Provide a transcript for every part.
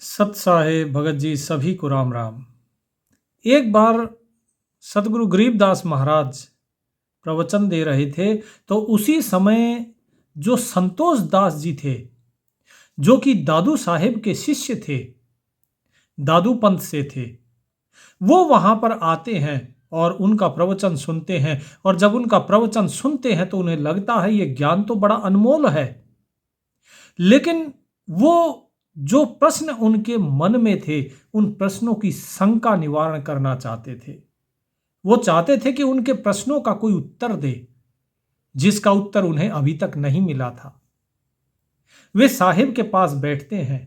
सत साहेब भगत जी सभी को राम राम। एक बार सतगुरु गरीबदास महाराज प्रवचन दे रहे थे, तो उसी समय जो संतोष दास जी थे, जो कि दादू साहेब के शिष्य थे, दादू पंथ से थे, वो वहां पर आते हैं और उनका प्रवचन सुनते हैं। और जब उनका प्रवचन सुनते हैं तो उन्हें लगता है ये ज्ञान तो बड़ा अनमोल है, लेकिन वो जो प्रश्न उनके मन में थे, उन प्रश्नों की शंका निवारण करना चाहते थे। वो चाहते थे कि उनके प्रश्नों का कोई उत्तर दे, जिसका उत्तर उन्हें अभी तक नहीं मिला था। वे साहिब के पास बैठते हैं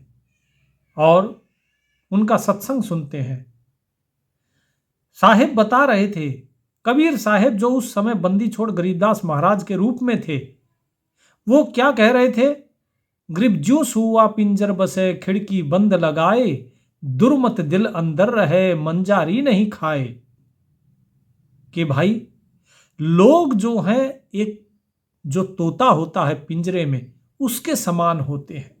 और उनका सत्संग सुनते हैं। साहिब बता रहे थे, कबीर साहिब जो उस समय बंदी छोड़ गरीबदास महाराज के रूप में थे, वो क्या कह रहे थे? ग्रीब ज्यों हुआ पिंजर बसे, खिड़की बंद लगाए, दुर्मत दिल अंदर रहे, मंजारी नहीं खाए। कि भाई, लोग जो हैं, एक जो तोता होता है पिंजरे में, उसके समान होते हैं।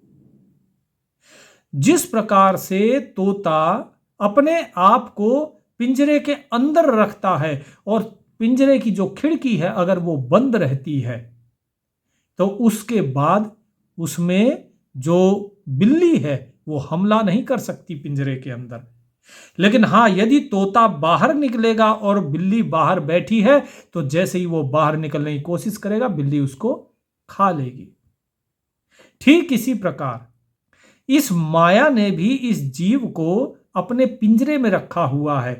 जिस प्रकार से तोता अपने आप को पिंजरे के अंदर रखता है और पिंजरे की जो खिड़की है अगर वो बंद रहती है तो उसके बाद उसमें जो बिल्ली है वो हमला नहीं कर सकती पिंजरे के अंदर। लेकिन हां, यदि तोता बाहर निकलेगा और बिल्ली बाहर बैठी है तो जैसे ही वो बाहर निकलने की कोशिश करेगा, बिल्ली उसको खा लेगी। ठीक इसी प्रकार इस माया ने भी इस जीव को अपने पिंजरे में रखा हुआ है।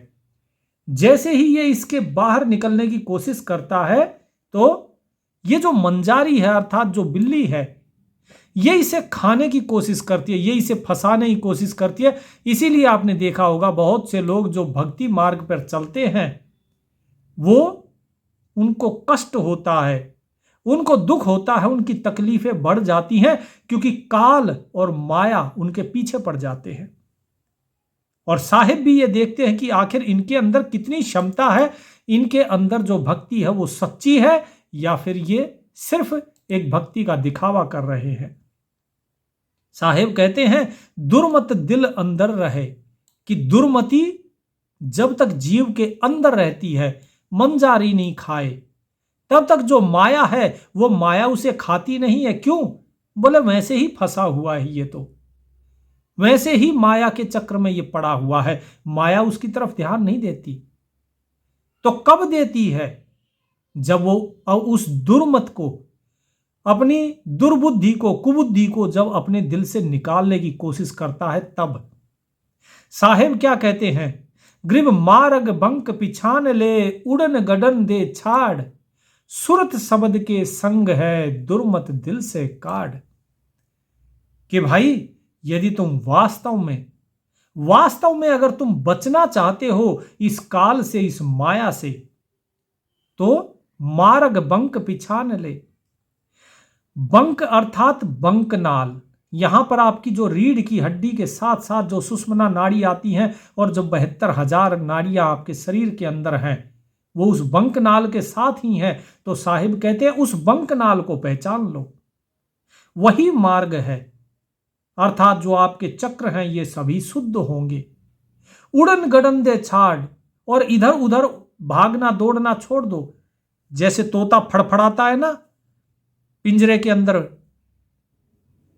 जैसे ही ये इसके बाहर निकलने की कोशिश करता है तो ये जो मंजारी है, अर्थात जो बिल्ली है, ये इसे खाने की कोशिश करती है, ये इसे फंसाने की कोशिश करती है। इसीलिए आपने देखा होगा बहुत से लोग जो भक्ति मार्ग पर चलते हैं, वो उनको कष्ट होता है, उनको दुख होता है, उनकी तकलीफें बढ़ जाती हैं, क्योंकि काल और माया उनके पीछे पड़ जाते हैं। और साहिब भी ये देखते हैं कि आखिर इनके अंदर कितनी क्षमता है, इनके अंदर जो भक्ति है वो सच्ची है या फिर ये सिर्फ एक भक्ति का दिखावा कर रहे हैं। साहिब कहते हैं, दुर्मत दिल अंदर रहे, कि दुर्मति जब तक जीव के अंदर रहती है, मंजारी नहीं खाए, तब तक जो माया है वो माया उसे खाती नहीं है। क्यों? बोले वैसे ही फंसा हुआ है, ये तो वैसे ही माया के चक्र में ये पड़ा हुआ है, माया उसकी तरफ ध्यान नहीं देती। तो कब देती है? जब वो उस दुर्मत को, अपनी दुर्बुद्धि को, कुबुद्धि को जब अपने दिल से निकालने की कोशिश करता है तब। साहेब क्या कहते हैं? ग्रीब मार्ग बंक पिछान ले, उड़न गडन दे छाड़, सुरत शब्द के संग है, दुर्मत दिल से काढ़। कि भाई, यदि तुम वास्तव में अगर तुम बचना चाहते हो इस काल से, इस माया से, तो मार्ग बंक पिछान ले। बंक अर्थात बंकनाल। यहां पर आपकी जो रीढ़ की हड्डी के साथ साथ जो सुषुम्ना नाड़ी आती हैं और जो 72,000 नाड़ियां आपके शरीर के अंदर हैं, वो उस बंकनाल के साथ ही हैं। तो साहिब कहते हैं उस बंकनाल को पहचान लो, वही मार्ग है। अर्थात जो आपके चक्र हैं ये सभी शुद्ध होंगे। उड़न गड़न दे छाड़, और इधर उधर भागना दौड़ना छोड़ दो। जैसे तोता फड़फड़ाता है ना पिंजरे के अंदर,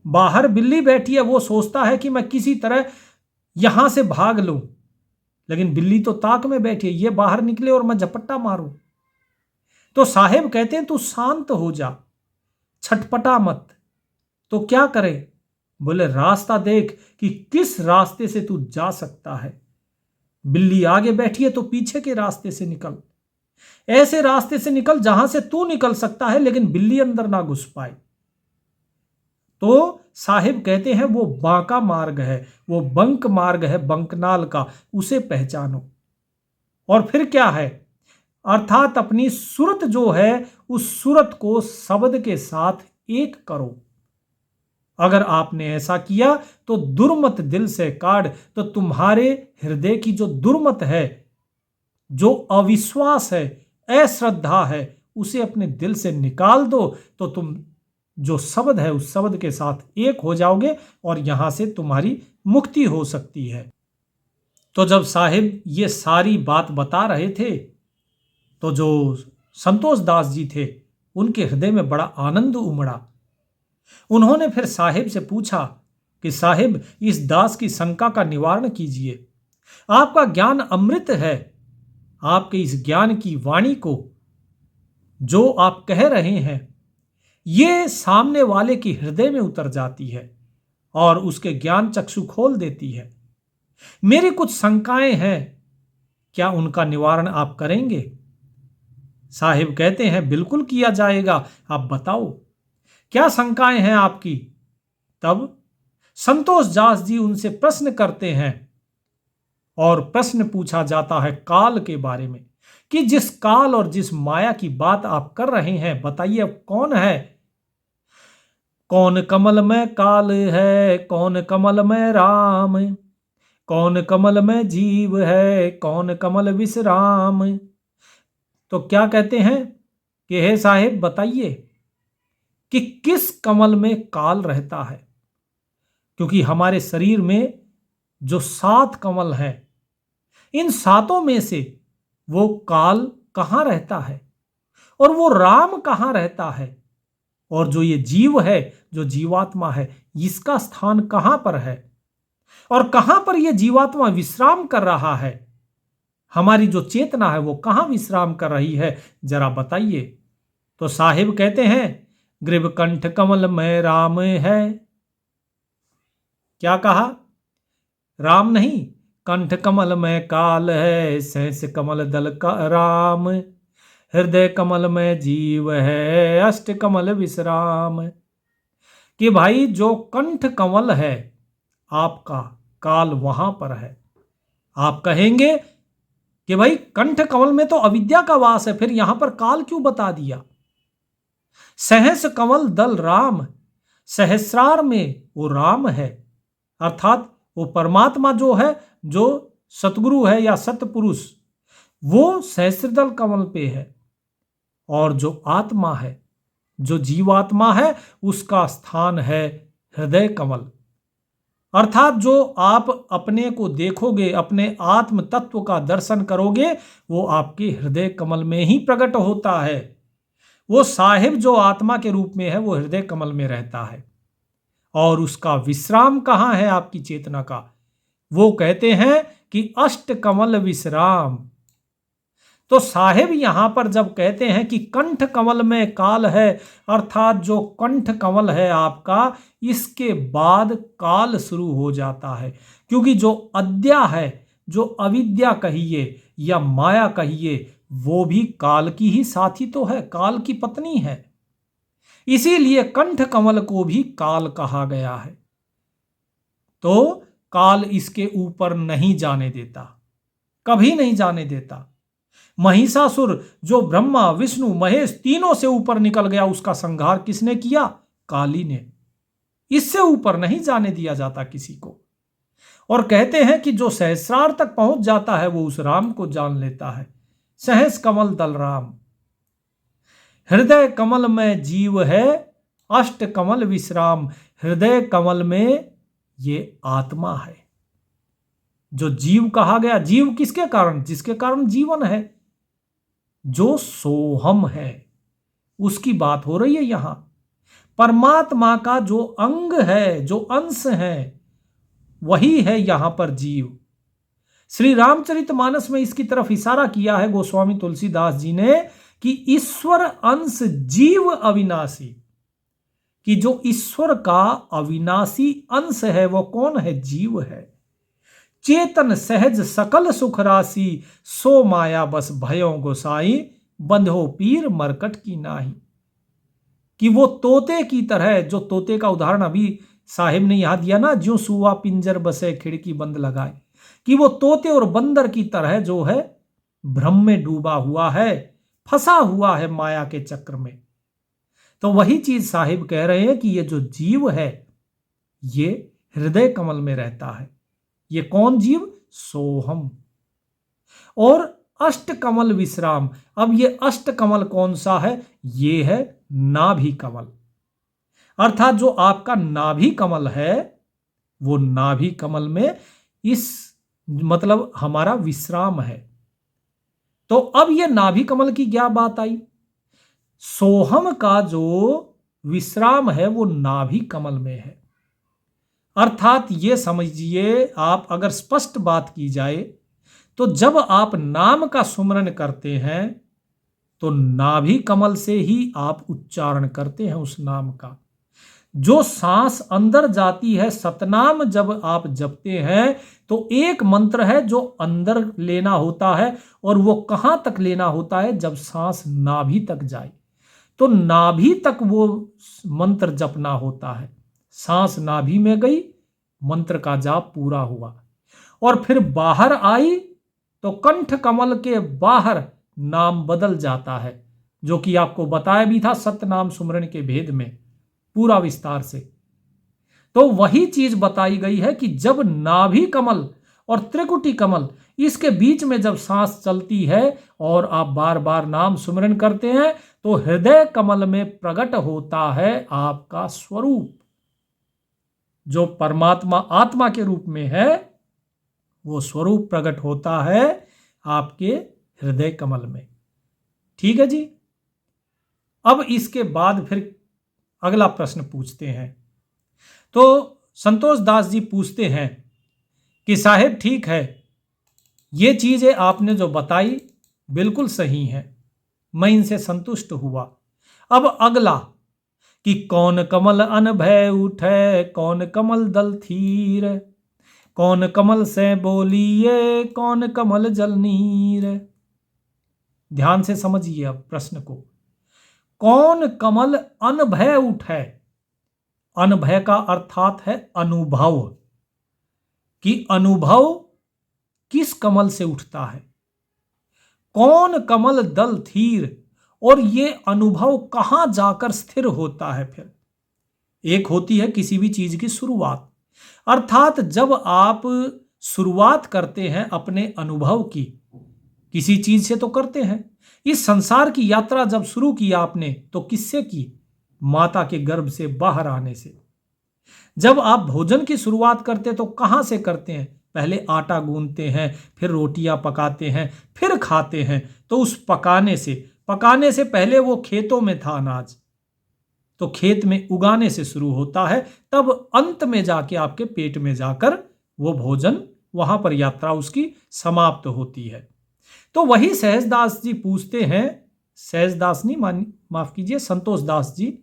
बाहर बिल्ली बैठी है, वो सोचता है कि मैं किसी तरह यहां से भाग लूं, लेकिन बिल्ली तो ताक में बैठी है, ये बाहर निकले और मैं झपट्टा मारूं। तो साहेब कहते हैं तू शांत हो जा, छटपटा मत। तो क्या करे? बोले रास्ता देख कि किस रास्ते से तू जा सकता है। बिल्ली आगे बैठी है तो पीछे के रास्ते से निकल, ऐसे रास्ते से निकल जहां से तू निकल सकता है लेकिन बिल्ली अंदर ना घुस पाए। तो साहिब कहते हैं वो बांका मार्ग है, वो बंक मार्ग है, बंकनाल का, उसे पहचानो। और फिर क्या है? अर्थात अपनी सूरत जो है उस सूरत को शब्द के साथ एक करो। अगर आपने ऐसा किया तो दुर्मत दिल से काढ़। तो तुम्हारे हृदय की जो दुर्मत है, जो अविश्वास है, अश्रद्धा है, उसे अपने दिल से निकाल दो, तो तुम जो शब्द है उस शब्द के साथ एक हो जाओगे और यहां से तुम्हारी मुक्ति हो सकती है। तो जब साहिब ये सारी बात बता रहे थे तो जो संतोष दास जी थे उनके हृदय में बड़ा आनंद उमड़ा। उन्होंने फिर साहिब से पूछा कि साहिब, इस दास की शंका का निवारण कीजिए। आपका ज्ञान अमृत है। आपके इस ज्ञान की वाणी को जो आप कह रहे हैं ये सामने वाले की हृदय में उतर जाती है और उसके ज्ञान चक्षु खोल देती है। मेरी कुछ शंकाएं हैं, क्या उनका निवारण आप करेंगे? साहिब कहते हैं, बिल्कुल किया जाएगा, आप बताओ क्या शंकाएं हैं आपकी। तब संतोष दास जी उनसे प्रश्न करते हैं और प्रश्न पूछा जाता है काल के बारे में कि जिस काल और जिस माया की बात आप कर रहे हैं, बताइए कौन है? कौन कमल में काल है, कौन कमल में राम, कौन कमल में जीव है, कौन कमल विश्राम। तो क्या कहते हैं कि हे साहिब बताइए कि किस कमल में काल रहता है, क्योंकि हमारे शरीर में जो 7 कमल हैं इन 7 में से वो काल कहाँ रहता है और वो राम कहाँ रहता है, और जो ये जीव है, जो जीवात्मा है, इसका स्थान कहां पर है और कहां पर ये जीवात्मा विश्राम कर रहा है। हमारी जो चेतना है वो कहां विश्राम कर रही है, जरा बताइए। तो साहिब कहते हैं, ग्रीव कंठ कमल में राम है। क्या कहा? राम नहीं, कंठ कमल में काल है, सहस कमल दल का राम, हृदय कमल में जीव है, अष्ट कमल विश्राम। कि भाई जो कंठ कमल है आपका, काल वहां पर है। आप कहेंगे कि भाई कंठ कमल में तो अविद्या का वास है, फिर यहां पर काल क्यों बता दिया? सहस कमल दल राम, सहस्रार में वो राम है, अर्थात वो परमात्मा जो है, जो सतगुरु है या सतपुरुष, वो सहस्रदल कमल पे है। और जो आत्मा है, जो जीवात्मा है, उसका स्थान है हृदय कमल। अर्थात जो आप अपने को देखोगे, अपने आत्म तत्व का दर्शन करोगे, वो आपके हृदय कमल में ही प्रकट होता है। वो साहिब जो आत्मा के रूप में है वो हृदय कमल में रहता है। और उसका विश्राम कहाँ है आपकी चेतना का? वो कहते हैं कि अष्ट कमल विश्राम। तो साहिब यहां पर जब कहते हैं कि कंठ कमल में काल है, अर्थात जो कंठ कमल है आपका, इसके बाद काल शुरू हो जाता है। क्योंकि जो अद्या है, जो अविद्या कहिए या माया कहिए, वो भी काल की ही साथी तो है, काल की पत्नी है। इसीलिए कंठ कमल को भी काल कहा गया है। तो काल इसके ऊपर नहीं जाने देता, कभी नहीं जाने देता। महिषासुर जो ब्रह्मा विष्णु महेश तीनों से ऊपर निकल गया, उसका संहार किसने किया? काली ने। इससे ऊपर नहीं जाने दिया जाता किसी को। और कहते हैं कि जो सहस्रार तक पहुंच जाता है वो उस राम को जान लेता है। सहस कमल दल राम, हृदय कमल में जीव है, अष्ट कमल विश्राम। हृदय कमल में ये आत्मा है जो जीव कहा गया। जीव किसके कारण? जिसके कारण जीवन है, जो सोहम है, उसकी बात हो रही है यहां। परमात्मा का जो अंग है, जो अंश है, वही है यहां पर जीव। श्री रामचरितमानस में इसकी तरफ इशारा किया है गोस्वामी तुलसीदास जी ने कि ईश्वर अंश जीव अविनाशी, कि जो ईश्वर का अविनाशी अंश है वो कौन है? जीव है। चेतन सहज सकल सुख राशि, सो माया बस भयो गोसाई, बंधो पीर मरकट की नाही। कि वो तोते की तरह, जो तोते का उदाहरण अभी साहिब ने यहां दिया ना, ज्यों सुआ पिंजर बसे खिड़की बंद लगाए, कि वो तोते और बंदर की तरह जो है भ्रम में डूबा हुआ है, फंसा हुआ है माया के चक्र में। तो वही चीज साहिब कह रहे हैं कि ये जो जीव है ये हृदय कमल में रहता है। ये कौन जीव? सोहम। और अष्ट कमल विश्राम। अब ये अष्ट कमल कौन सा है? ये है नाभि कमल। अर्थात जो आपका नाभि कमल है वो नाभि कमल में इस मतलब हमारा विश्राम है। तो अब ये नाभि कमल की क्या बात आई? सोहम का जो विश्राम है वो नाभि कमल में है। अर्थात ये समझिए, आप अगर स्पष्ट बात की जाए तो जब आप नाम का सुमरन करते हैं तो नाभि कमल से ही आप उच्चारण करते हैं उस नाम का। जो सांस अंदर जाती है, सतनाम जब आप जपते हैं तो एक मंत्र है जो अंदर लेना होता है, और वो कहां तक लेना होता है? जब सांस नाभि तक जाए तो नाभि तक वो मंत्र जपना होता है। सांस नाभि में गई, मंत्र का जाप पूरा हुआ, और फिर बाहर आई तो कंठ कमल के बाहर नाम बदल जाता है, जो कि आपको बताया भी था सतनाम सुमरन के भेद में पूरा विस्तार से। तो वही चीज बताई गई है कि जब नाभि कमल और त्रिकुटी कमल इसके बीच में जब सांस चलती है और आप बार बार नाम सुमरन करते हैं तो हृदय कमल में प्रकट होता है आपका स्वरूप। जो परमात्मा आत्मा के रूप में है वो स्वरूप प्रकट होता है आपके हृदय कमल में। ठीक है जी। अब इसके बाद फिर अगला प्रश्न पूछते हैं। तो संतोष दास जी पूछते हैं कि साहेब ठीक है, ये चीजें आपने जो बताई बिल्कुल सही है, मैं इनसे संतुष्ट हुआ। अब अगला कि कौन कमल अन भय उठे, कौन कमल दल थीर, कौन कमल से बोलिए, कौन कमल जल नीर। ध्यान से समझिए अब प्रश्न को। कौन कमल अनभय उठे, अनभय का अर्थात है अनुभव, कि अनुभव किस कमल से उठता है। कौन कमल दल थीर, और ये अनुभव कहां जाकर स्थिर होता है। फिर एक होती है किसी भी चीज की शुरुआत, अर्थात जब आप शुरुआत करते हैं अपने अनुभव की, किसी चीज से तो करते हैं। इस संसार की यात्रा जब शुरू की आपने तो किससे की? माता के गर्भ से बाहर आने से। जब आप भोजन की शुरुआत करते तो कहां से करते हैं? पहले आटा गूंथते हैं, फिर रोटियां पकाते हैं, फिर खाते हैं। तो उस पकाने से पहले वो खेतों में था अनाज, तो खेत में उगाने से शुरू होता है, तब अंत में जाके आपके पेट में जाकर वो भोजन, वहां पर यात्रा उसकी समाप्त होती है। तो वही सहजदास जी पूछते हैं, सहजदास नहीं, माफ कीजिए, संतोष दास जी।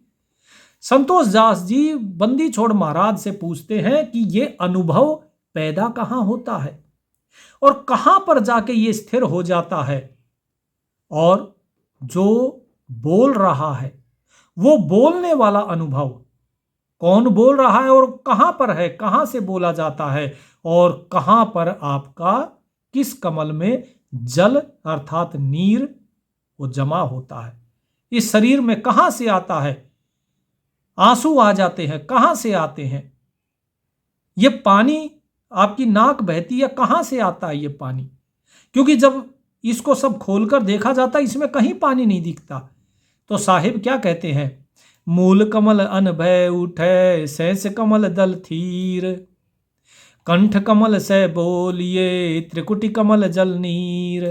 संतोष दास जी बंदी छोड़ महाराज से पूछते हैं कि ये अनुभव पैदा कहां होता है और कहां पर जाके ये स्थिर हो जाता है, और जो बोल रहा है वो बोलने वाला अनुभव कौन बोल रहा है और कहां पर है, कहां से बोला जाता है, और कहां पर आपका किस कमल में जल अर्थात नीर वो जमा होता है। इस शरीर में कहां से आता है, आंसू आ जाते हैं, कहां से आते हैं, ये पानी आपकी नाक बहती है, कहां से आता है ये पानी? क्योंकि जब इसको सब खोलकर देखा जाता है इसमें कहीं पानी नहीं दिखता। तो साहिब क्या कहते हैं? मूल कमल अन भय उठे, सहस कमल दल थीर, कंठ कमल से बोलिए, त्रिकुटी कमल जल नीर।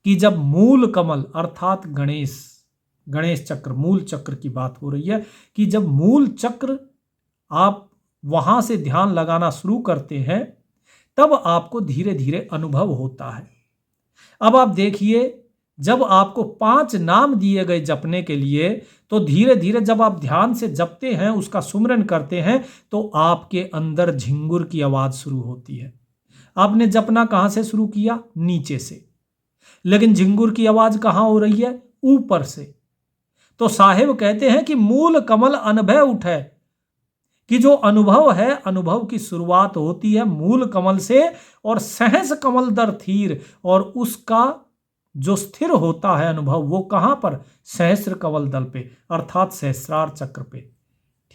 कि जब मूल कमल अर्थात गणेश चक्र, मूल चक्र की बात हो रही है, कि जब मूल चक्र आप वहां से ध्यान लगाना शुरू करते हैं तब आपको धीरे धीरे अनुभव होता है। अब आप देखिए, जब आपको 5 नाम दिए गए जपने के लिए, तो धीरे धीरे जब आप ध्यान से जपते हैं, उसका सुमरन करते हैं, तो आपके अंदर झिंगुर की आवाज शुरू होती है। आपने जपना कहां से शुरू किया? नीचे से, लेकिन झिंगुर की आवाज कहां हो रही है? ऊपर से। तो साहिब कहते हैं कि मूल कमल अनभय उठे, कि जो अनुभव है, अनुभव की शुरुआत होती है मूल कमल से, और सहस कमल दर थीर, और उसका जो स्थिर होता है अनुभव वो कहां पर? सहस्र कमल दल पे अर्थात सहस्रार चक्र पे।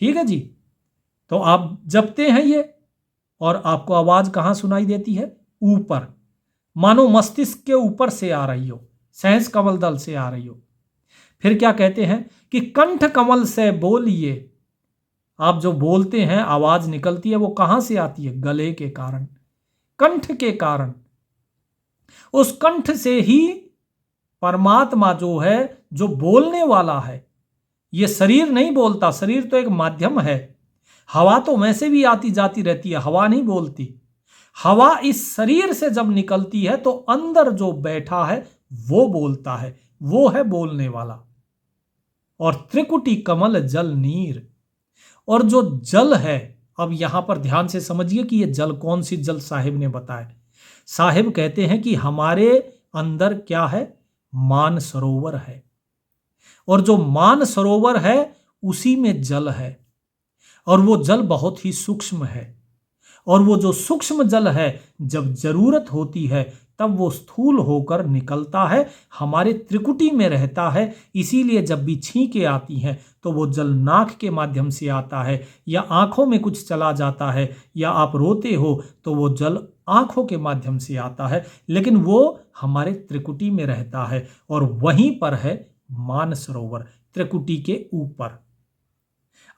ठीक है जी। तो आप जपते हैं ये, और आपको आवाज कहां सुनाई देती है? ऊपर, मानो मस्तिष्क के ऊपर से आ रही हो, सहस कमल दल से आ रही हो। फिर क्या कहते हैं कि कंठ कमल से बोलिए, आप जो बोलते हैं, आवाज निकलती है, वो कहां से आती है? गले के कारण, कंठ के कारण। उस कंठ से ही परमात्मा जो है, जो बोलने वाला है, ये शरीर नहीं बोलता, शरीर तो एक माध्यम है। हवा तो वैसे भी आती जाती रहती है, हवा नहीं बोलती। हवा इस शरीर से जब निकलती है तो अंदर जो बैठा है वो बोलता है, वो है बोलने वाला। और त्रिकुटी कमल जल नीर, और जो जल है, अब यहां पर ध्यान से समझिए कि ये जल कौन सी जल साहिब ने बताया। साहिब कहते हैं कि हमारे अंदर क्या है? मान सरोवर है, और जो मान सरोवर है उसी में जल है, और वो जल बहुत ही सूक्ष्म है। और वो जो सूक्ष्म जल है, जब जरूरत होती है तब वो स्थूल होकर निकलता है, हमारे त्रिकुटी में रहता है। इसीलिए जब भी छींकें आती हैं तो वो जल नाक के माध्यम से आता है, या आंखों में कुछ चला जाता है, या आप रोते हो तो वो जल आंखों के माध्यम से आता है, लेकिन वो हमारे त्रिकुटी में रहता है, और वहीं पर है मानसरोवर, त्रिकुटी के ऊपर।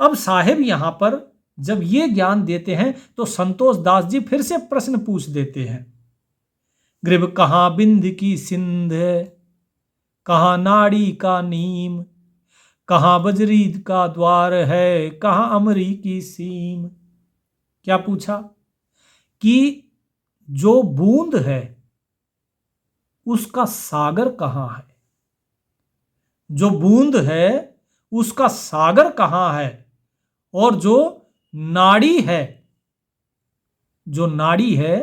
अब साहेब यहां पर जब ये ज्ञान देते हैं तो संतोष दास जी फिर से प्रश्न पूछ देते हैं, ग्रीब कहां बिंद की सिंध है, कहां नाड़ी का नीम, कहां बजरीद का द्वार है, कहां अमरी की सीम। क्या पूछा? कि जो बूंद है उसका सागर कहां है? जो बूंद है उसका सागर कहां है? और जो नाड़ी है, जो नाड़ी है,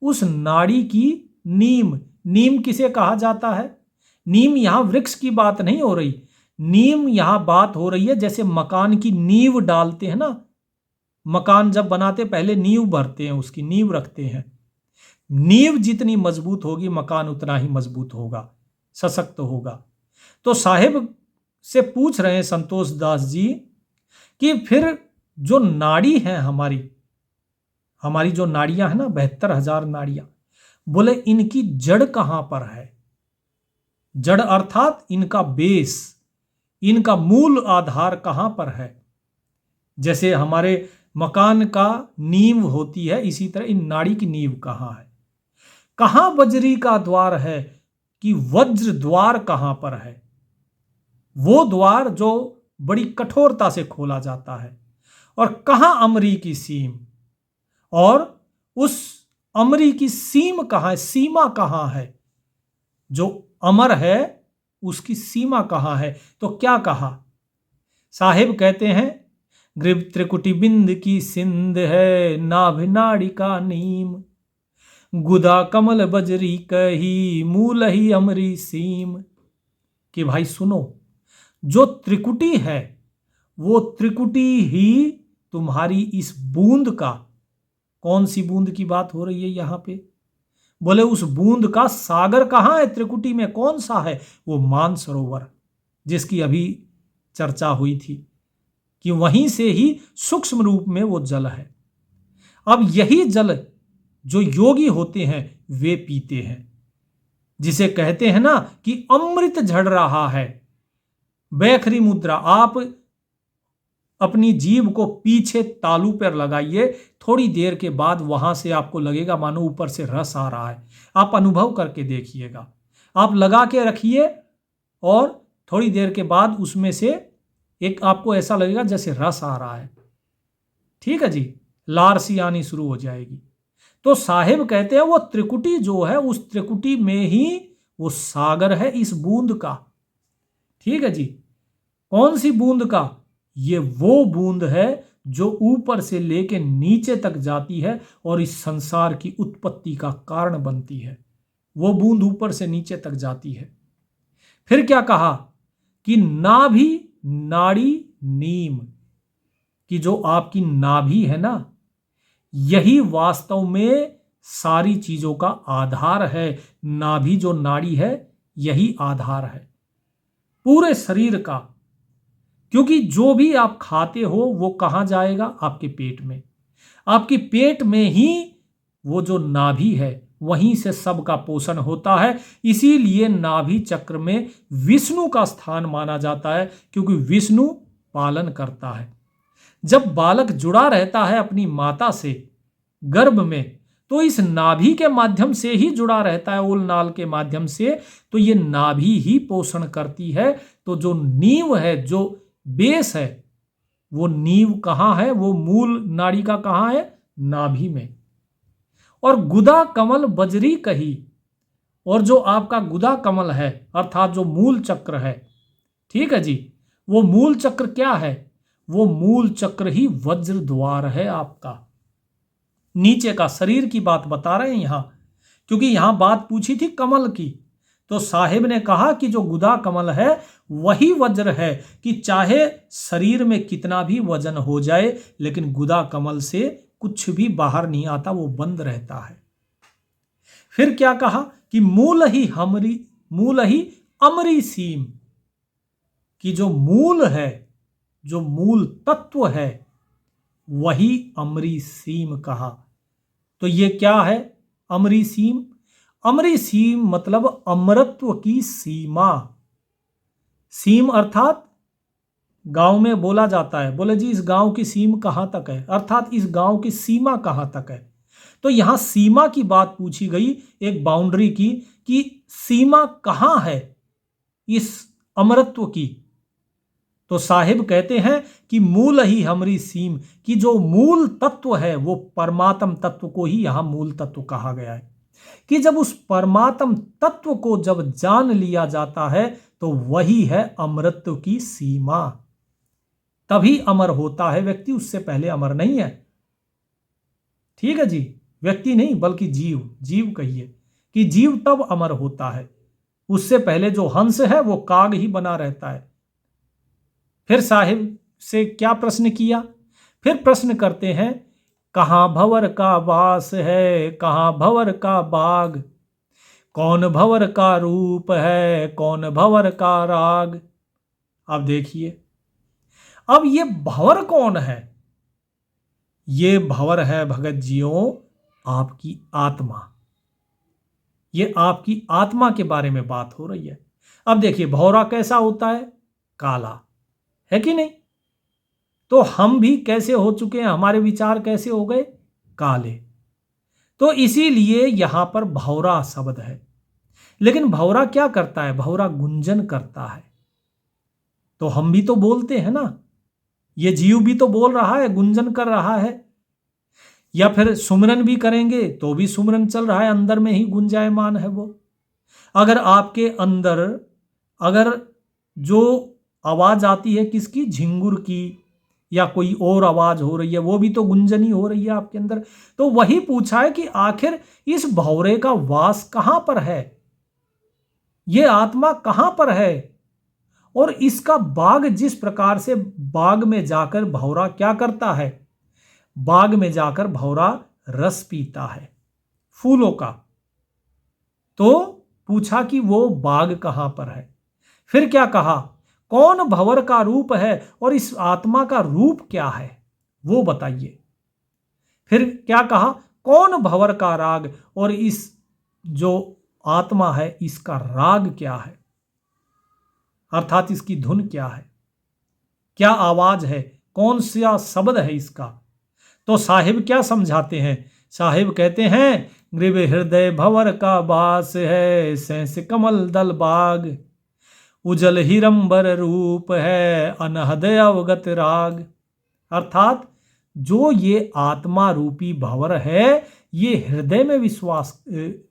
उस नाड़ी की नीम, नीम किसे कहा जाता है? नीम यहां वृक्ष की बात नहीं हो रही, नीम यहां बात हो रही है जैसे मकान की नींव डालते हैं ना, मकान जब बनाते पहले नींव भरते हैं, उसकी नींव रखते हैं। नींव जितनी मजबूत होगी मकान उतना ही मजबूत होगा, सशक्त होगा। तो साहिब से पूछ रहे हैं संतोष दास जी कि फिर जो नाड़ी है हमारी, हमारी जो नाड़ियां है ना, 72,000 नाड़ियां, बोले इनकी जड़ कहां पर है? जड़ अर्थात इनका बेस, इनका मूल आधार कहां पर है? जैसे हमारे मकान का नींव होती है, इसी तरह इन नाड़ी की नींव कहां है? कहां बजरी का द्वार है, कि वज्र द्वार कहां पर है? वो द्वार जो बड़ी कठोरता से खोला जाता है। और कहां अमरी की सीम, और उस अमरी की सीम कहां है, सीमा कहां है? जो अमर है उसकी सीमा कहां है? तो क्या कहा साहिब? कहते हैं ग्रीब त्रिकुटी बिंद की सिंध है, नाभि नाड़ी का नीम, गुदा कमल बजरी कही, मूल ही अमरी सीम। कि भाई सुनो, जो त्रिकुटी है वो त्रिकुटी ही तुम्हारी इस बूंद का, कौन सी बूंद की बात हो रही है यहां पे? बोले उस बूंद का सागर कहां है? त्रिकुटी में कौन सा है? वो मानसरोवर, जिसकी अभी चर्चा हुई थी कि वहीं से ही सूक्ष्म रूप में वो जल है। अब यही जल जो योगी होते हैं वे पीते हैं, जिसे कहते हैं ना कि अमृत झड़ रहा है। बैखरी मुद्रा, आप अपनी जीभ को पीछे तालू पर लगाइए, थोड़ी देर के बाद वहां से आपको लगेगा मानो ऊपर से रस आ रहा है। आप अनुभव करके देखिएगा, आप लगा के रखिए और थोड़ी देर के बाद उसमें से एक आपको ऐसा लगेगा जैसे रस आ रहा है। ठीक है जी, लार सी आनी शुरू हो जाएगी। तो साहिब कहते हैं वो त्रिकुटी जो है, उस त्रिकुटी में ही वो सागर है इस बूंद का। ठीक है जी, कौन सी बूंद का? ये वो बूंद है जो ऊपर से लेके नीचे तक जाती है और इस संसार की उत्पत्ति का कारण बनती है। वो बूंद ऊपर से नीचे तक जाती है। फिर क्या कहा कि नाभि नाड़ी नीम, कि जो आपकी नाभि है ना, यही वास्तव में सारी चीजों का आधार है। नाभि जो नाड़ी है यही आधार है पूरे शरीर का, क्योंकि जो भी आप खाते हो वो कहां जाएगा? आपके पेट में। आपके पेट में ही वो जो नाभि है वहीं से सबका पोषण होता है। इसीलिए नाभि चक्र में विष्णु का स्थान माना जाता है, क्योंकि विष्णु पालन करता है। जब बालक जुड़ा रहता है अपनी माता से गर्भ में, तो इस नाभि के माध्यम से ही जुड़ा रहता है, ओल नाल के माध्यम से। तो ये नाभि ही पोषण करती है। तो जो नींव है, जो बेस है, वो नींव कहाँ है? वो मूल नाड़ी का कहाँ है? नाभि में। और गुदा कमल बजरी कही, और जो आपका गुदा कमल है अर्थात जो मूल चक्र है, ठीक है जी, वो मूल चक्र क्या है? वो मूल चक्र ही वज्र द्वार है आपका। नीचे का शरीर की बात बता रहे हैं यहां, क्योंकि यहां बात पूछी थी कमल की। तो साहिब ने कहा कि जो गुदा कमल है वही वज्र है, कि चाहे शरीर में कितना भी वजन हो जाए लेकिन गुदा कमल से कुछ भी बाहर नहीं आता, वो बंद रहता है। फिर क्या कहा कि मूल ही अमरी सीम, कि जो मूल है, जो मूल तत्व है, वही अमरी सीम कहा। तो ये क्या है अमरी सीम? अमरी सीम मतलब अमरत्व की सीमा। सीम अर्थात गांव में बोला जाता है, बोले जी इस गांव की सीम कहां तक है, अर्थात इस गांव की सीमा कहां तक है। तो यहां सीमा की बात पूछी गई, एक बाउंड्री की, कि सीमा कहां है इस अमरत्व की। तो साहिब कहते हैं कि मूल ही हमरी सीम, कि जो मूल तत्व है वो परमात्म तत्व को ही यहां मूल तत्व कहा गया है। कि जब उस परमात्म तत्व को जब जान लिया जाता है तो वही है अमरत्व की सीमा। तभी अमर होता है व्यक्ति, उससे पहले अमर नहीं है। ठीक है जी, व्यक्ति नहीं बल्कि जीव, जीव कहिए, कि जीव तब अमर होता है, उससे पहले जो हंस है वो काग ही बना रहता है। फिर साहिब से क्या प्रश्न किया? फिर प्रश्न करते हैं, कहां भंवर का वास है, कहां भंवर का बाग, कौन भंवर का रूप है, कौन भंवर का राग। अब देखिए, अब ये भंवर कौन है? ये भंवर है भगत जियों आपकी आत्मा। ये आपकी आत्मा के बारे में बात हो रही है। अब देखिए भंवरा कैसा होता है? काला, है कि नहीं? तो हम भी कैसे हो चुके हैं, हमारे विचार कैसे हो गए? काले। तो इसीलिए यहां पर भंवरा शब्द है। लेकिन भंवरा क्या करता है? भंवरा गुंजन करता है। तो हम भी तो बोलते हैं ना, ये जीव भी तो बोल रहा है, गुंजन कर रहा है। या फिर सुमरन भी करेंगे तो भी सुमरन चल रहा है, अंदर में ही गुंजायमान है वो। अगर आपके अंदर अगर जो आवाज आती है किसकी, झिंगुर की, या कोई और आवाज हो रही है, वो भी तो गुंजन ही हो रही है आपके अंदर। तो वही पूछा है कि आखिर इस भंवरे का वास कहां पर है, ये आत्मा कहां पर है। और इसका बाग, जिस प्रकार से बाग में जाकर भंवरा क्या करता है, बाग में जाकर भंवरा रस पीता है फूलों का। तो पूछा कि वो बाग कहां पर है। फिर क्या कहा, कौन भंवर का रूप है, और इस आत्मा का रूप क्या है वो बताइए। फिर क्या कहा, कौन भंवर का राग, और इस जो आत्मा है इसका राग क्या है, अर्थात इसकी धुन क्या है, क्या आवाज है, कौन सा शब्द है इसका। तो साहिब क्या समझाते हैं? साहिब कहते हैं, ग्रीव हृदय भंवर का बास है, सहस कमल दल बाग, उजल हिरंबर रूप है, अनहद अवगत राग। अर्थात जो ये आत्मा रूपी भंवर है ये हृदय में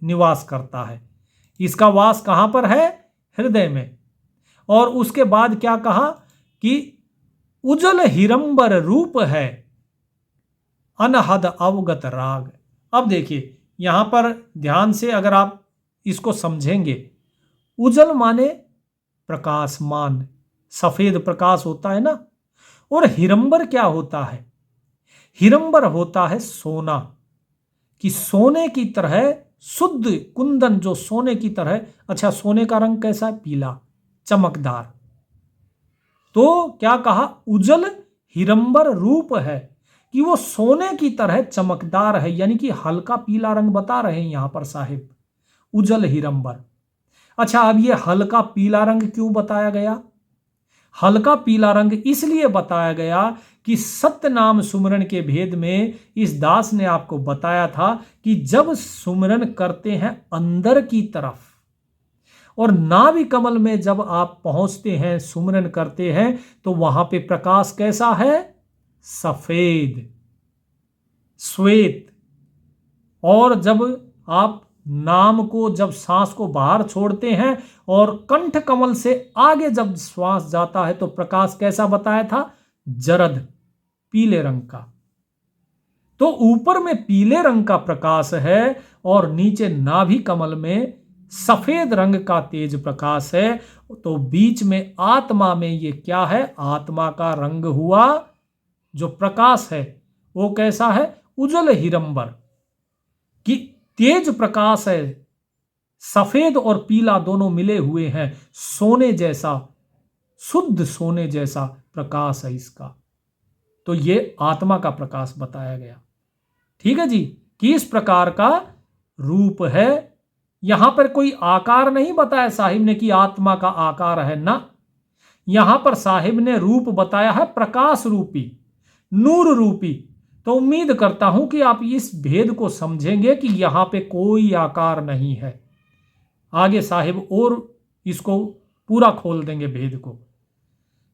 निवास करता है। इसका वास कहां पर है? हृदय में। और उसके बाद क्या कहा कि उजल हिरंबर रूप है, अनहद अवगत राग। अब देखिए यहां पर ध्यान से अगर आप इसको समझेंगे, उजल माने प्रकाशमान, सफेद प्रकाश होता है ना। और हिरंबर क्या होता है? हिरंबर होता है सोना, कि सोने की तरह शुद्ध कुंदन, जो सोने की तरह। अच्छा, सोने का रंग कैसा है? पीला, चमकदार। तो क्या कहा, उजल हिरंबर रूप है, कि वो सोने की तरह चमकदार है, यानी कि हल्का पीला रंग बता रहे हैं यहां पर साहिब, उजल हिरंबर। अच्छा, अब ये हल्का पीला रंग क्यों बताया गया? हल्का पीला रंग इसलिए बताया गया कि सत्य नाम सुमरन के भेद में इस दास ने आपको बताया था कि जब सुमरन करते हैं अंदर की तरफ और नाभि कमल में जब आप पहुंचते हैं, सुमरन करते हैं, तो वहां पे प्रकाश कैसा है? सफेद, श्वेत। और जब आप नाम को, जब सांस को बाहर छोड़ते हैं और कंठ कमल से आगे जब श्वास जाता है तो प्रकाश कैसा बताया था? जरद, पीले रंग का। तो ऊपर में पीले रंग का प्रकाश है और नीचे नाभि कमल में सफेद रंग का तेज प्रकाश है। तो बीच में आत्मा में ये क्या है? आत्मा का रंग हुआ जो प्रकाश है वो कैसा है? उज्जवल हिरंबर कि तेज प्रकाश है, सफेद और पीला दोनों मिले हुए हैं, सोने जैसा, शुद्ध सोने जैसा प्रकाश है इसका। तो ये आत्मा का प्रकाश बताया गया। ठीक है जी, कि इस प्रकार का रूप है। यहां पर कोई आकार नहीं बताया साहिब ने कि आत्मा का आकार है ना, यहां पर साहिब ने रूप बताया है प्रकाश रूपी, नूर रूपी। तो उम्मीद करता हूं कि आप इस भेद को समझेंगे कि यहां पे कोई आकार नहीं है। आगे साहिब और इसको पूरा खोल देंगे भेद को।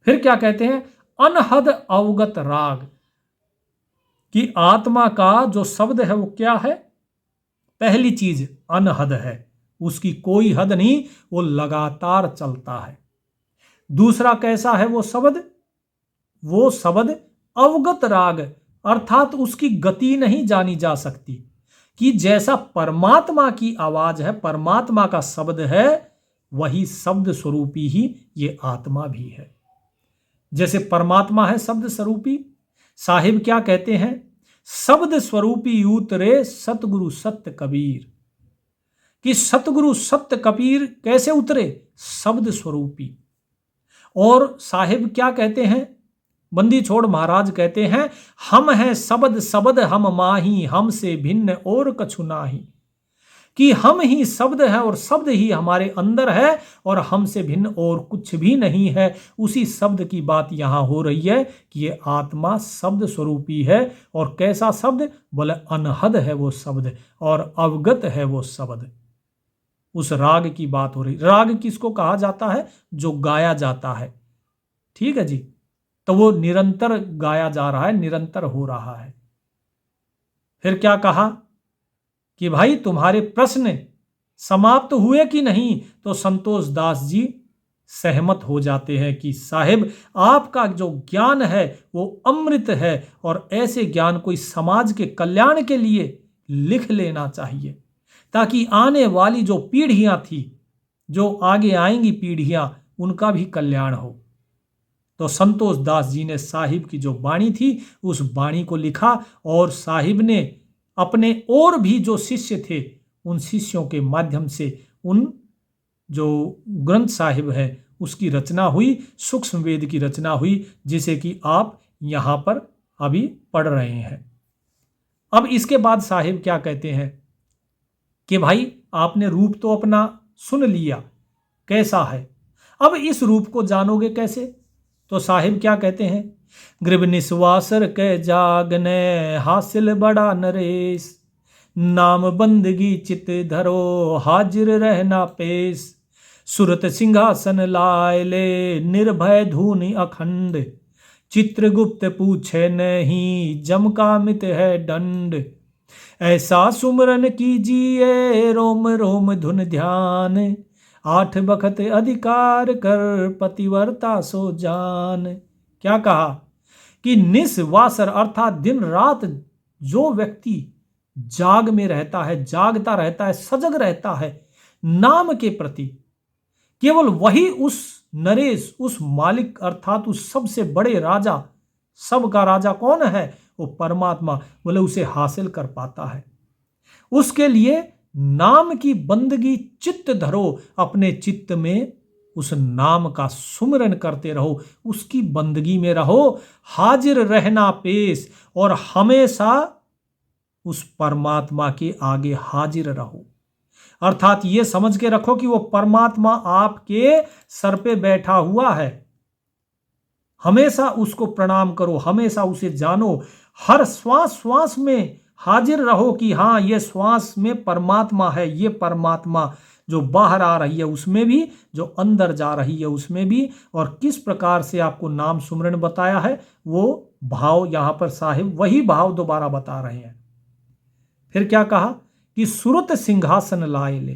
फिर क्या कहते हैं? अनहद अवगत राग, कि आत्मा का जो शब्द है वो क्या है? पहली चीज अनहद है, उसकी कोई हद नहीं, वो लगातार चलता है। दूसरा कैसा है वो शब्द? वो शब्द अवगत राग, अर्थात उसकी गति नहीं जानी जा सकती। कि जैसा परमात्मा की आवाज है, परमात्मा का शब्द है, वही शब्द स्वरूपी ही ये आत्मा भी है। जैसे परमात्मा है शब्द स्वरूपी, साहिब क्या कहते हैं? शब्द स्वरूपी उतरे सतगुरु सत्य कबीर, कि सतगुरु सत्य कबीर कैसे उतरे? शब्द स्वरूपी। और साहिब क्या कहते हैं? बंदी छोड़ महाराज कहते हैं, हम हैं शब्द शब्द हम माही, हमसे भिन्न और कछु नाही। कि हम ही शब्द है और शब्द ही हमारे अंदर है और हमसे भिन्न और कुछ भी नहीं है। उसी शब्द की बात यहां हो रही है कि ये आत्मा शब्द स्वरूपी है। और कैसा शब्द? बोले अनहद है वो शब्द और अवगत है वो शब्द। उस राग की बात हो रही। राग किसको कहा जाता है? जो गाया जाता है। ठीक है जी, तो वो निरंतर गाया जा रहा है, निरंतर हो रहा है। फिर क्या कहा कि भाई तुम्हारे प्रश्न समाप्त हुए कि नहीं? तो संतोष दास जी सहमत हो जाते हैं कि साहिब आपका जो ज्ञान है वो अमृत है और ऐसे ज्ञान कोई समाज के कल्याण के लिए लिख लेना चाहिए, ताकि आने वाली जो पीढ़ियां थी, जो आगे आएंगी पीढ़ियां, उनका भी कल्याण हो। तो संतोष दास जी ने साहिब की जो वाणी थी उस वाणी को लिखा और साहिब ने अपने और भी जो शिष्य थे उन शिष्यों के माध्यम से उन जो ग्रंथ साहिब है उसकी रचना हुई, सूक्ष्म वेद की रचना हुई, जिसे कि आप यहां पर अभी पढ़ रहे हैं। अब इसके बाद साहिब क्या कहते हैं कि भाई आपने रूप तो अपना सुन लिया, कैसा है, अब इस रूप को जानोगे कैसे? तो साहिब क्या कहते हैं? ग्रीब निस्वासर के जागने हासिल बड़ा नरेश, नाम बंदगी चित धरो हाजिर रहना पेश, सुरत सिंहासन लाए ले निर्भय धूनि अखंड, चित्रगुप्त पूछे नहीं जम का मित है दंड, ऐसा सुमरन कीजिए रोम रोम धुन ध्यान, आठ बखत अधिकार कर पतिवर्ता सो जान। क्या कहा कि निस्वासर अर्थात दिन रात जो व्यक्ति जाग में रहता है, जागता रहता है, सजग रहता है नाम के प्रति, केवल वही उस नरेश, उस मालिक अर्थात उस सबसे बड़े राजा, सबका राजा कौन है? वो परमात्मा, बोले उसे हासिल कर पाता है। उसके लिए नाम की बंदगी चित्त धरो, अपने चित्त में उस नाम का सुमरन करते रहो, उसकी बंदगी में रहो, हाजिर रहना पेश, और हमेशा उस परमात्मा के आगे हाजिर रहो। अर्थात ये समझ के रखो कि वो परमात्मा आपके सर पे बैठा हुआ है। हमेशा उसको प्रणाम करो, हमेशा उसे जानो, हर श्वास श्वास में हाजिर रहो कि हाँ ये श्वास में परमात्मा है, ये परमात्मा जो बाहर आ रही है उसमें भी, जो अंदर जा रही है उसमें भी। और किस प्रकार से आपको नाम सुमरन बताया है, वो भाव यहां पर साहिब वही भाव दोबारा बता रहे हैं। फिर क्या कहा कि सुरत सिंहासन लाए ले,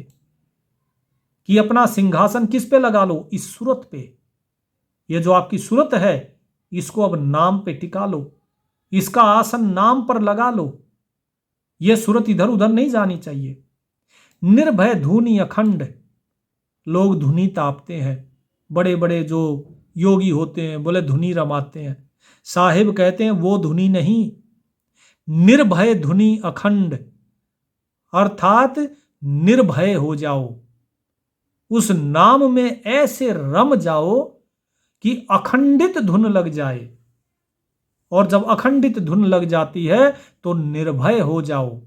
कि अपना सिंहासन किस पे लगा लो, इस सुरत पे। ये जो आपकी सुरत है इसको अब नाम पे टिका लो, इसका आसन नाम पर लगा लो, ये सुरत इधर उधर नहीं जानी चाहिए। निर्भय धुनी अखंड, लोग धुनी तापते हैं, बड़े बड़े जो योगी होते हैं बोले धुनी रमाते हैं, साहिब कहते हैं वो धुनी नहीं, निर्भय धुनी अखंड, अर्थात निर्भय हो जाओ, उस नाम में ऐसे रम जाओ कि अखंडित धुन लग जाए। और जब अखंडित धुन लग जाती है तो निर्भय हो जाओ,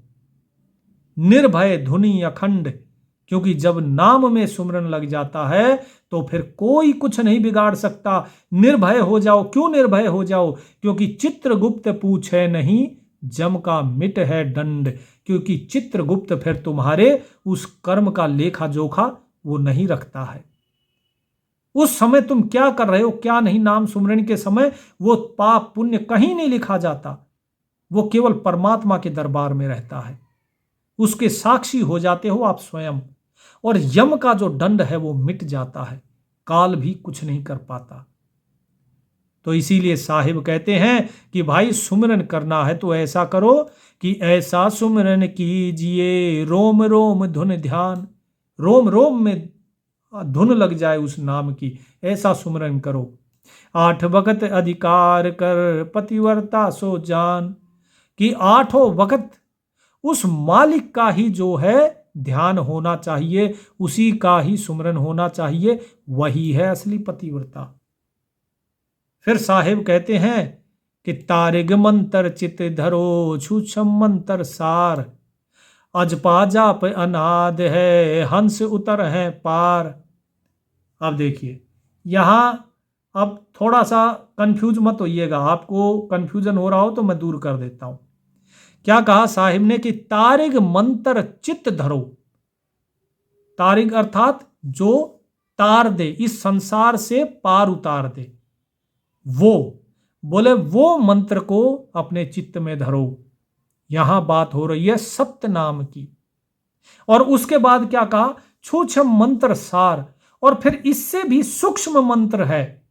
निर्भय धुनी अखंड, क्योंकि जब नाम में सुमरन लग जाता है तो फिर कोई कुछ नहीं बिगाड़ सकता। निर्भय हो जाओ। क्यों निर्भय हो जाओ? क्योंकि चित्रगुप्त पूछे नहीं, जम का मिट है दंड, क्योंकि चित्रगुप्त फिर तुम्हारे उस कर्म का लेखा जोखा वो नहीं रखता है। उस समय तुम क्या कर रहे हो क्या नहीं, नाम सुमरन के समय वो पाप पुण्य कहीं नहीं लिखा जाता, वो केवल परमात्मा के दरबार में रहता है, उसके साक्षी हो जाते हो आप स्वयं, और यम का जो दंड है वो मिट जाता है, काल भी कुछ नहीं कर पाता। तो इसीलिए साहिब कहते हैं कि भाई सुमरन करना है तो ऐसा करो कि ऐसा सुमरन कीजिए रोम रोम धुन ध्यान, रोम रोम में धुन लग जाए उस नाम की, ऐसा सुमरन करो। 8 वक्त अधिकार कर पतिव्रता सो जान, कि 8 वक्त उस मालिक का ही जो है ध्यान होना चाहिए, उसी का ही सुमरन होना चाहिए, वही है असली पतिव्रता। फिर साहिब कहते हैं कि तारिग मंत्र चित धरो छूछम मंत्र सार, अजपा जाप अनाद है हंस उतर है पार। अब देखिए यहां अब थोड़ा सा कंफ्यूज मत होइएगा, आपको कंफ्यूजन हो रहा हो तो मैं दूर कर देता हूं। क्या कहा साहिब ने कि तारिग मंत्र चित्त धरो, तारिग अर्थात जो तार दे, इस संसार से पार उतार दे, वो बोले वो मंत्र को अपने चित्त में धरो। यहां बात हो रही है सत्य नाम की। और उसके बाद क्या कहा, सूक्ष्म मंत्र सार, और फिर इससे भी सूक्ष्म मंत्र है।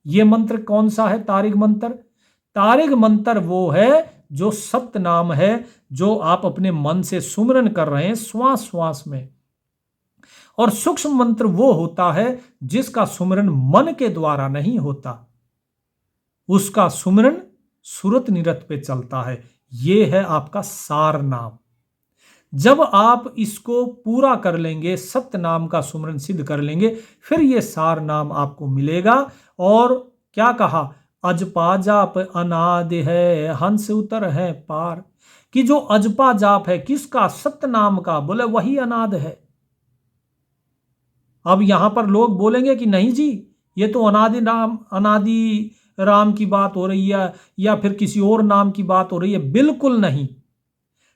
यह मंत्र कौन सा है? तारिग मंत्र। तारिग मंत्र वो है जो सत्य नाम है, जो आप अपने मन से सुमरन कर रहे हैं श्वास श्वास में। और सूक्ष्म मंत्र वो होता है जिसका सुमरन मन के द्वारा नहीं होता, उसका सुमरन सुरत निरत पे चलता है। यह है आपका सार नाम। जब आप इसको पूरा कर लेंगे, सत्य नाम का सुमरन सिद्ध कर लेंगे, फिर यह सार नाम आपको मिलेगा। और क्या कहा, अजपा जाप अनाद है हंस उतर है पार, कि जो अजपा जाप है किसका? सत्य नाम का। बोले वही अनाद है। अब यहां पर लोग बोलेंगे कि नहीं जी ये तो अनादि राम की बात हो रही है या फिर किसी और नाम की बात हो रही है। बिल्कुल नहीं,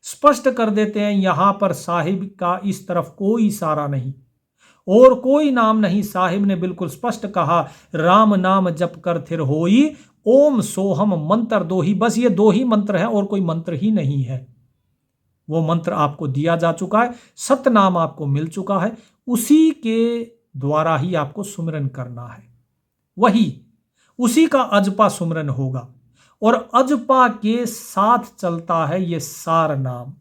स्पष्ट कर देते हैं यहां पर साहिब का इस तरफ कोई इशारा नहीं, और कोई नाम नहीं। साहिब ने बिल्कुल स्पष्ट कहा, राम नाम जप कर थिर होई, ओम सोहम मंत्र 2 ही, बस ये 2 ही मंत्र है और कोई मंत्र ही नहीं है। वो मंत्र आपको दिया जा चुका है, सत्य नाम आपको मिल चुका है, उसी के द्वारा ही आपको सुमिरन करना है। वही उसी का अजपा सुमरन होगा, और अजपा के साथ चलता है ये सार नाम।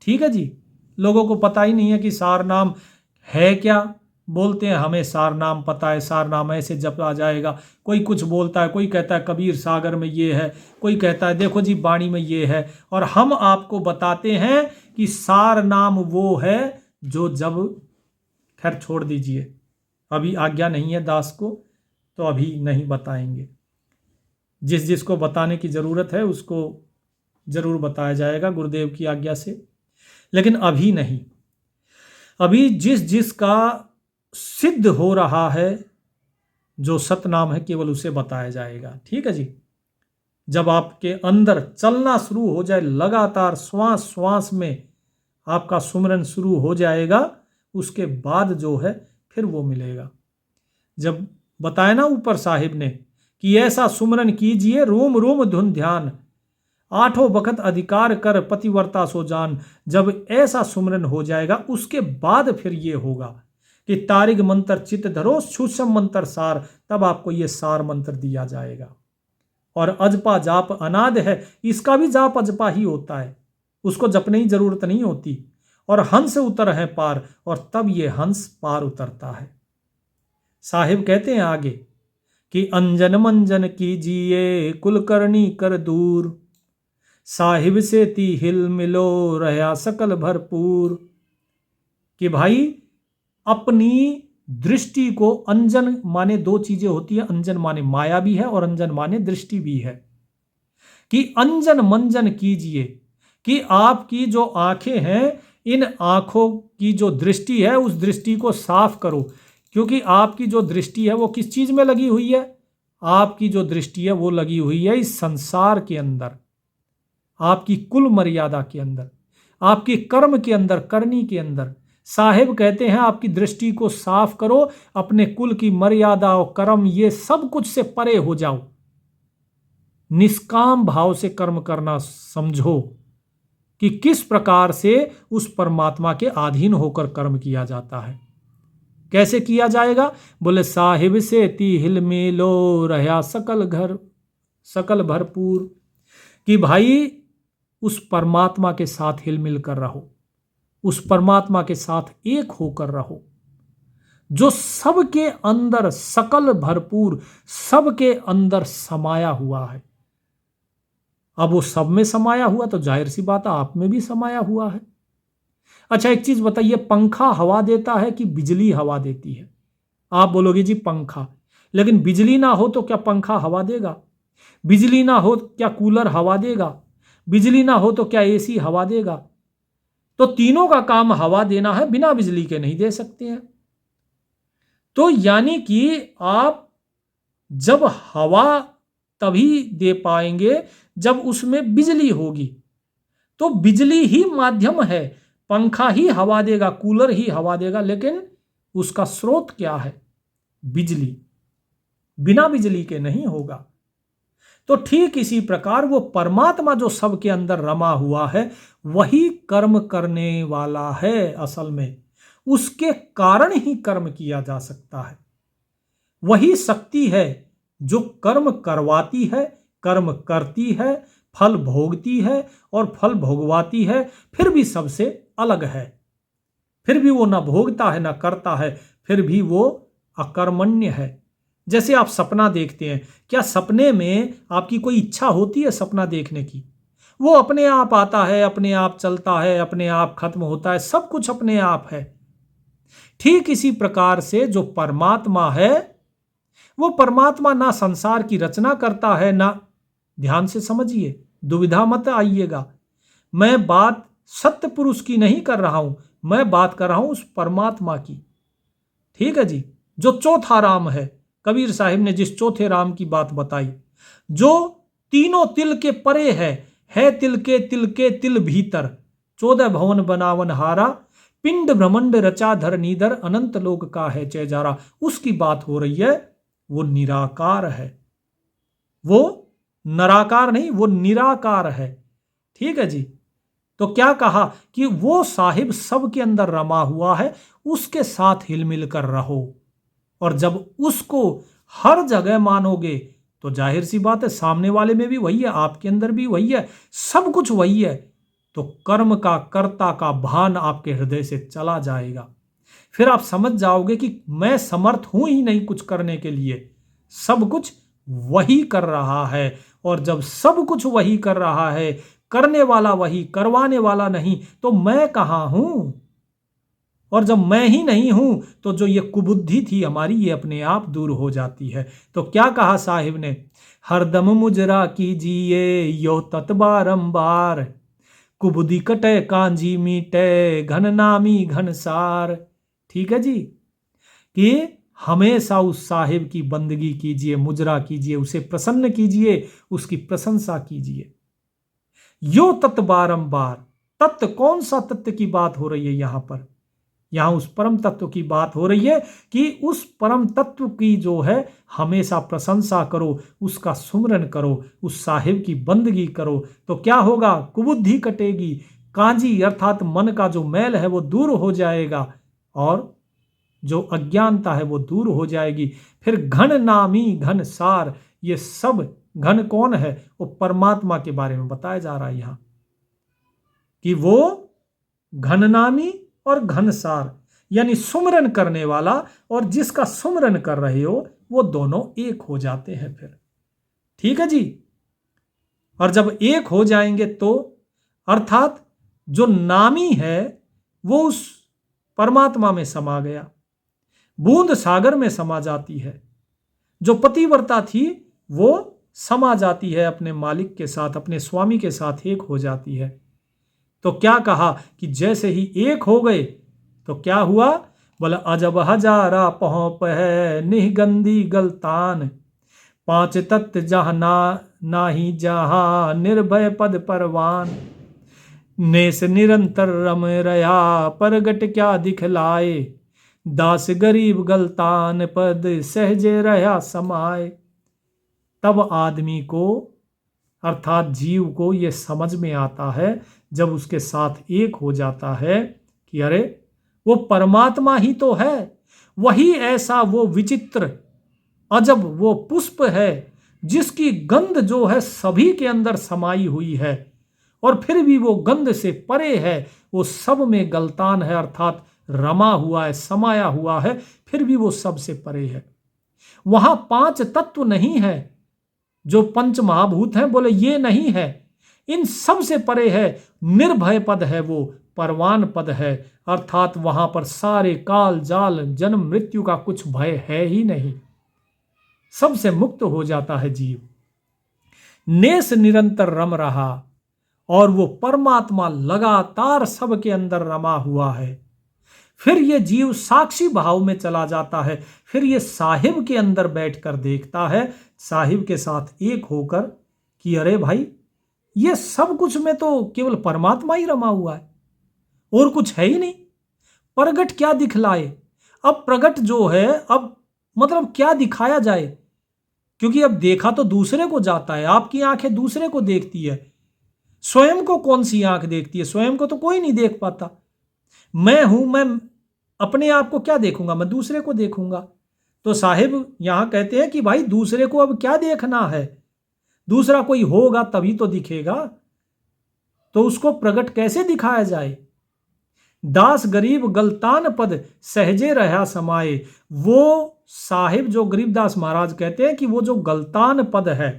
ठीक है जी। लोगों को पता ही नहीं है कि सार नाम है क्या। बोलते हैं हमें सार नाम पता है, सार नाम ऐसे जपा जाएगा। कोई कुछ बोलता है, कोई कहता है कबीर सागर में ये है, कोई कहता है देखो जी बाणी में ये है, और हम आपको बताते हैं कि सार नाम वो है जो जब, खैर छोड़ दीजिए, अभी आज्ञा नहीं है दास को, तो अभी नहीं बताएंगे। जिस जिसको बताने की ज़रूरत है उसको ज़रूर बताया जाएगा गुरुदेव की आज्ञा से, लेकिन अभी नहीं। अभी जिस जिसका सिद्ध हो रहा है जो सतनाम है केवल उसे बताया जाएगा। ठीक है जी। जब आपके अंदर चलना शुरू हो जाए, लगातार श्वास श्वास में आपका सुमरन शुरू हो जाएगा, उसके बाद जो है फिर वो मिलेगा। जब बताया ना ऊपर साहिब ने कि ऐसा सुमरन कीजिए रोम रोम धुन ध्यान, आठों बखत अधिकार कर पतिव्रता सो जान। जब ऐसा सुमरन हो जाएगा उसके बाद फिर ये होगा कि तारिग मंत्र चित धरो सूक्ष्म मंत्र सार, तब आपको ये सार मंत्र दिया जाएगा। और अजपा जाप अनाद है, इसका भी जाप अजपा ही होता है, उसको जपने की जरूरत नहीं होती। और हंस उतर है पार, और तब ये हंस पार उतरता है। साहिब कहते हैं आगे कि अंजन मंजन कीजिए कुलकर्णी कर दूर, साहिब से ती हिल मिलो रहा सकल भरपूर। कि भाई अपनी दृष्टि को, अंजन माने दो चीजें होती है, अंजन माने माया भी है और अंजन माने दृष्टि भी है। कि अंजन मंजन कीजिए, कि आपकी जो आंखें हैं, इन आंखों की जो दृष्टि है उस दृष्टि को साफ करो। क्योंकि आपकी जो दृष्टि है वो किस चीज में लगी हुई है? आपकी जो दृष्टि है वो लगी हुई है इस संसार के अंदर, आपकी कुल मर्यादा के अंदर, आपके कर्म के अंदर, करनी के अंदर। साहिब कहते हैं आपकी दृष्टि को साफ करो, अपने कुल की मर्यादा और कर्म ये सब कुछ से परे हो जाओ, निष्काम भाव से कर्म करना समझो कि किस प्रकार से उस परमात्मा के अधीन होकर कर्म किया जाता है। कैसे किया जाएगा? बोले साहिब से ती हिल मिलो रहा सकल घर सकल भरपूर। कि भाई उस परमात्मा के साथ हिल मिल कर रहो, उस परमात्मा के साथ एक होकर रहो जो सबके अंदर सकल भरपूर, सबके अंदर समाया हुआ है। अब वो सब में समाया हुआ तो जाहिर सी बात है आप में भी समाया हुआ है। अच्छा एक चीज बताइए, पंखा हवा देता है कि बिजली हवा देती है? आप बोलोगे जी पंखा, लेकिन बिजली ना हो तो क्या पंखा हवा देगा? बिजली ना हो क्या कूलर हवा देगा? बिजली ना हो तो क्या एसी हवा देगा? तो तीनों का काम हवा देना है, बिना बिजली के नहीं दे सकते हैं। तो यानी कि आप जब हवा तभी दे पाएंगे जब उसमें बिजली होगी। तो बिजली ही माध्यम है, पंखा ही हवा देगा, कूलर ही हवा देगा, लेकिन उसका स्रोत क्या है? बिजली। बिना बिजली के नहीं होगा। तो ठीक इसी प्रकार वो परमात्मा जो सबके अंदर रमा हुआ है वही कर्म करने वाला है। असल में उसके कारण ही कर्म किया जा सकता है। वही शक्ति है जो कर्म करवाती है, कर्म करती है, फल भोगती है और फल भोगवाती है, फिर भी सबसे अलग है। फिर भी वो ना भोगता है ना करता है, फिर भी वो अकर्मण्य है। जैसे आप सपना देखते हैं, क्या सपने में आपकी कोई इच्छा होती है सपना देखने की? वो अपने आप आता है, अपने आप चलता है, अपने आप खत्म होता है, सब कुछ अपने आप है। ठीक इसी प्रकार से जो परमात्मा है, वो परमात्मा ना संसार की रचना करता है ना, ध्यान से समझिए, दुविधा मत आइएगा, मैं बात सत्य पुरुष की नहीं कर रहा हूं, मैं बात कर रहा हूं उस परमात्मा की। ठीक है जी। जो चौथा राम है, कबीर साहिब ने जिस चौथे राम की बात बताई, जो तीनों तिल के परे है तिल के तिल भीतर, 14 भवन बनावन हारा, पिंड ब्रह्मंड रचा धर नीदर, अनंत लोक का है चैजारा। उसकी बात हो रही है। वो निराकार है, वो नराकार नहीं, वो निराकार है। ठीक है जी। तो क्या कहा कि वो साहिब सबके अंदर रमा हुआ है, उसके साथ हिलमिल कर रहो। और जब उसको हर जगह मानोगे तो जाहिर सी बात है सामने वाले में भी वही है, आपके अंदर भी वही है, सब कुछ वही है। तो कर्म का कर्ता का भान आपके हृदय से चला जाएगा। फिर आप समझ जाओगे कि मैं समर्थ हूं ही नहीं कुछ करने के लिए, सब कुछ वही कर रहा है। और जब सब कुछ वही कर रहा है, करने वाला वही, करवाने वाला नहीं, तो मैं कहां हूं? और जब मैं ही नहीं हूं तो जो ये कुबुद्धि थी हमारी, ये अपने आप दूर हो जाती है। तो क्या कहा साहिब ने? हरदम मुजरा कीजिए यो तत् बारंबार, कुबुद्धि कटे कांजी मीटे घन नामी घनसार। ठीक है जी। कि हमेशा उस साहिब की बंदगी कीजिए, मुजरा कीजिए, उसे प्रसन्न कीजिए, उसकी प्रशंसा कीजिए। यो तत् बारंबार, तत्व कौन सा तत्व की बात हो रही है यहां पर? यहां उस परम तत्व की बात हो रही है कि उस परम तत्व की जो है हमेशा प्रशंसा करो, उसका सुमरन करो, उस साहिब की बंदगी करो, तो क्या होगा? कुबुद्धि कटेगी, कांजी अर्थात मन का जो मैल है वो दूर हो जाएगा, और जो अज्ञानता है वो दूर हो जाएगी। फिर घन नामी घन सार, ये सब घन कौन है? वो परमात्मा के बारे में बताया जा रहा है यहां कि वो घननामी और घनसार, यानी सुमरन करने वाला और जिसका सुमरन कर रहे हो, वो दोनों एक हो जाते हैं फिर। ठीक है जी। और जब एक हो जाएंगे तो अर्थात जो नामी है वो उस परमात्मा में समा गया, बूंद सागर में समा जाती है। जो पतिव्रता थी वो समा जाती है अपने मालिक के साथ, अपने स्वामी के साथ एक हो जाती है। तो क्या कहा कि जैसे ही एक हो गए तो क्या हुआ? बोला अजब हजारा पहुँप है निगंदी गलतान, पांच तत्व जहाँ नाही जहाँ निर्भय पद परवान, नेस निरंतर रम रया परगट क्या दिखलाए, दास गरीब गलतान पद सहजे रहा समाए। तब आदमी को अर्थात जीव को यह समझ में आता है जब उसके साथ एक हो जाता है कि अरे वो परमात्मा ही तो है, वही ऐसा वो विचित्र अजब वो पुष्प है जिसकी गंध जो है सभी के अंदर समाई हुई है, और फिर भी वो गंध से परे है, वो सब में गलतान है अर्थात रमा हुआ है, समाया हुआ है, फिर भी वो सबसे परे है। वहां पांच तत्व नहीं है जो पंच महाभूत हैं, बोले ये नहीं है, इन सब से परे है, निर्भय पद है, वो परवान पद है, अर्थात वहां पर सारे काल जाल जन्म मृत्यु का कुछ भय है ही नहीं, सबसे मुक्त हो जाता है जीव। नेस निरंतर रम रहा, और वो परमात्मा लगातार सबके अंदर रमा हुआ है। फिर ये जीव साक्षी भाव में चला जाता है, फिर ये साहिब के अंदर बैठकर देखता है, साहिब के साथ एक होकर कि अरे भाई ये सब कुछ में तो केवल परमात्मा ही रमा हुआ है और कुछ है ही नहीं। प्रगट क्या दिखलाए? अब प्रगट जो है, अब मतलब क्या दिखाया जाए, क्योंकि अब देखा तो दूसरे को जाता है, आपकी आंखें दूसरे को देखती है, स्वयं को कौन सी आंख देखती है? स्वयं को तो कोई नहीं देख पाता। मैं हूं, मैं अपने आप को क्या देखूंगा? मैं दूसरे को देखूंगा। तो साहिब यहां कहते हैं कि भाई दूसरे को अब क्या देखना है, दूसरा कोई होगा तभी तो दिखेगा, तो उसको प्रगट कैसे दिखाया जाए? दास गरीब गलतान पद सहजे रहा समाये, वो साहिब जो गरीबदास महाराज कहते हैं कि वो जो गलतान पद है,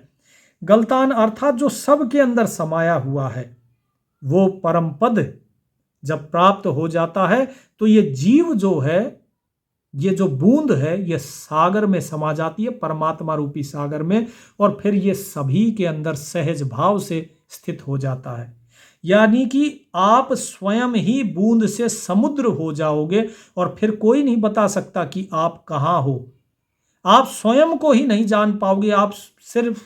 गलतान अर्थात जो सबके अंदर समाया हुआ है, वो परम पद जब प्राप्त हो जाता है तो ये जीव जो है, ये जो बूंद है, ये सागर में समा जाती है, परमात्मा रूपी सागर में, और फिर ये सभी के अंदर सहज भाव से स्थित हो जाता है। यानी कि आप स्वयं ही बूंद से समुद्र हो जाओगे और फिर कोई नहीं बता सकता कि आप कहाँ हो। आप स्वयं को ही नहीं जान पाओगे, आप सिर्फ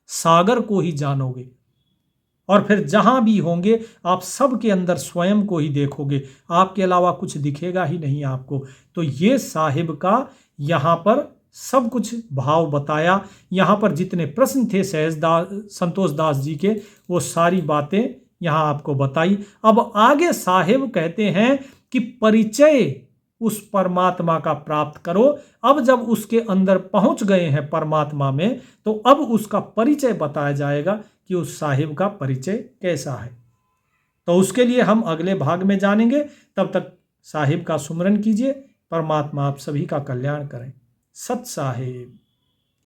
सागर को ही जानोगे, और फिर जहां भी होंगे आप सबके अंदर स्वयं को ही देखोगे, आपके अलावा कुछ दिखेगा ही नहीं आपको। तो ये साहिब का यहाँ पर सब कुछ भाव बताया। यहाँ पर जितने प्रश्न थे संतोष दास जी के, वो सारी बातें यहाँ आपको बताई। अब आगे साहिब कहते हैं कि परिचय उस परमात्मा का प्राप्त करो। अब जब उसके अंदर पहुंच गए हैं परमात्मा में, तो अब उसका परिचय बताया जाएगा कि उस साहिब का परिचय कैसा है। तो उसके लिए हम अगले भाग में जानेंगे। तब तक साहिब का सुमरन कीजिए। परमात्मा आप सभी का कल्याण करें। सत साहिब।